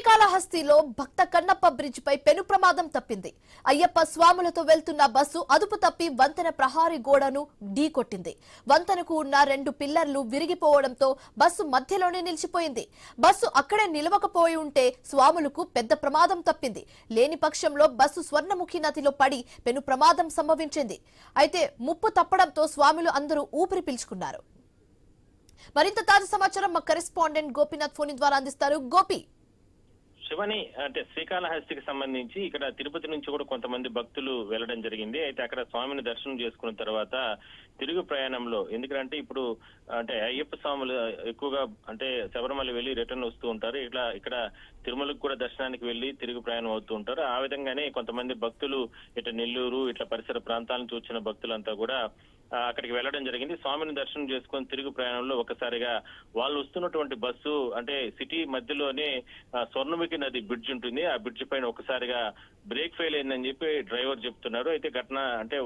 శ్రీకాళహస్తిలో భక్త Kannappa bridge పై పెను ప్రమాదం తప్పింది. అయ్యప్ప స్వాములతో వెళ్తున్న బస్సు అదుపు తప్పి వంతెన ప్రహారీ గోడను ఢీకొట్టింది. వంతెనకు ఉన్న 2 పిల్లర్లు విరిగిపోవడంతో బస్సు మధ్యలోనే నిలిచిపోయింది. బస్సు అక్కడే నిలవకపోయి ఉంటే స్వాములకు పెద్ద ప్రమాదం తప్పింది. లేని పక్షంలో బస్సు స్వర్ణముఖి నదిలో పడి పెను ప్రమాదం సంభవించింది. అయితే ముప్పు తప్పడంతో స్వాములు అందరూ ఊపిరి పీల్చుకున్నారు. మరింత తాజా సమాచారం మా కరెస్పాండెంట్ గోపీనాథ్ ఫోన్ ద్వారా అందిస్తారు. గోపి, శివని అంటే శ్రీకాళహస్తికి సంబంధించి ఇక్కడ తిరుపతి నుంచి కూడా కొంతమంది భక్తులు వెళ్లడం జరిగింది. అయితే అక్కడ స్వామిని దర్శనం చేసుకున్న తర్వాత తిరుగు ప్రయాణంలో ఎందుకంటే ఇప్పుడు అంటే అయ్యప్ప స్వాములు ఎక్కువగా అంటే శబరిమల వెళ్లి రిటర్న్ వస్తూ ఉంటారు. ఇక్కడ తిరుమలకు కూడా దర్శనానికి వెళ్లి తిరుగు ప్రయాణం అవుతూ ఉంటారు. ఆ విధంగానే కొంతమంది భక్తులు ఇట్లా నెల్లూరు ఇట్లా పరిసర ప్రాంతాల నుంచి వచ్చిన భక్తులంతా కూడా అక్కడికి వెళ్లడం జరిగింది. స్వామిని దర్శనం చేసుకొని తిరుగు ప్రయాణంలో ఒకసారిగా వాళ్ళు వస్తున్నటువంటి బస్సు అంటే సిటీ మధ్యలోనే స్వర్ణముఖి నది బ్రిడ్జ్ ఉంటుంది. ఆ బ్రిడ్జ్ పైన ఒకసారిగా బ్రేక్ ఫెయిల్ అయిందని చెప్పి డ్రైవర్ చెప్తున్నారు. అయితే ఘటన అంటే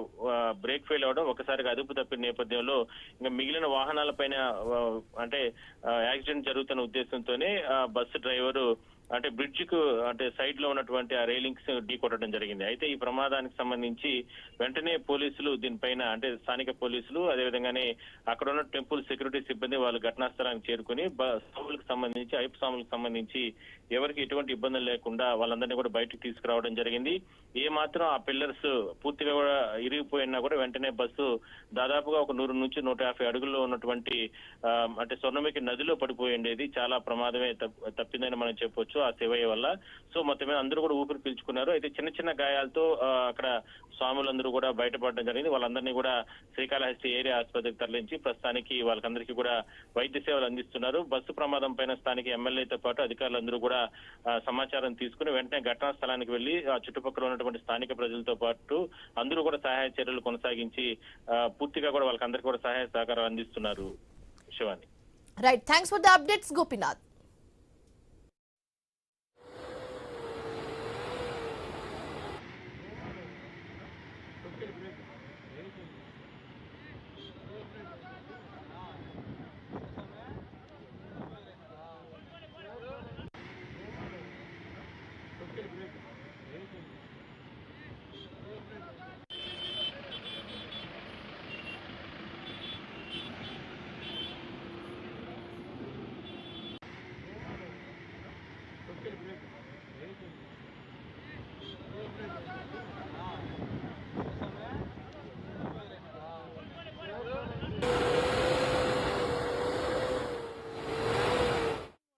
బ్రేక్ ఫెయిల్ అవడం ఒకసారిగా అదుపు తప్పిన నేపథ్యంలో ఇంకా మిగిలిన వాహనాల పైన అంటే యాక్సిడెంట్ జరుగుతున్న ఉద్దేశంతోనే బస్సు డ్రైవరు అంటే బ్రిడ్జ్ కు అంటే సైడ్ లో ఉన్నటువంటి ఆ రైలింగ్స్ ఢీ కొట్టడం జరిగింది. అయితే ఈ ప్రమాదానికి సంబంధించి వెంటనే పోలీసులు దీనిపైన అంటే స్థానిక పోలీసులు అదేవిధంగానే అక్కడ ఉన్న టెంపుల్ సెక్యూరిటీ సిబ్బంది వాళ్ళు ఘటనా స్థలానికి చేరుకుని స్వాములకు సంబంధించి అయ్యప్ప స్వాములకు సంబంధించి ఎవరికి ఎటువంటి ఇబ్బందులు లేకుండా వాళ్ళందరినీ కూడా బయటకు తీసుకురావడం జరిగింది. ఏ మాత్రం ఆ పిల్లర్స్ పూర్తిగా కూడా ఇరిగిపోయినా కూడా వెంటనే బస్సు దాదాపుగా ఒక 100 నుంచి 150 అడుగుల్లో ఉన్నటువంటి అంటే స్వర్ణముఖి నదిలో పడిపోయి ఉండేది. చాలా ప్రమాదమే తప్పిందని మనం చెప్పొచ్చు ఆ శివయ్య వల్ల. సో మొత్తం మీద అందరూ కూడా ఊపిరి పీల్చుకున్నారు. అయితే చిన్న చిన్న గాయాలతో అక్కడ స్వాములందరూ కూడా బయటపడడం జరిగింది. వాళ్ళందరినీ కూడా శ్రీకాళహస్తి ఏరియా ఆసుపత్రికి తరలించి ప్రస్తుతానికి వాళ్ళకందరికీ కూడా వైద్య సేవలు అందిస్తున్నారు. బస్సు ప్రమాదం పైన స్థానిక ఎమ్మెల్యేతో పాటు అధికారులందరూ కూడా సమాచారం తీసుకుని వెంటనే ఘటనా స్థలానికి వెళ్లి ఆ చుట్టుపక్కల ఉన్నటువంటి స్థానిక ప్రజలతో పాటు అందరూ కూడా సహాయ చర్యలు కొనసాగించి పూర్తిగా కూడా వాళ్ళకందరికీ కూడా సహాయ సహకారాలు అందిస్తున్నారు. Shivani, right, thanks for the updates Gopinath.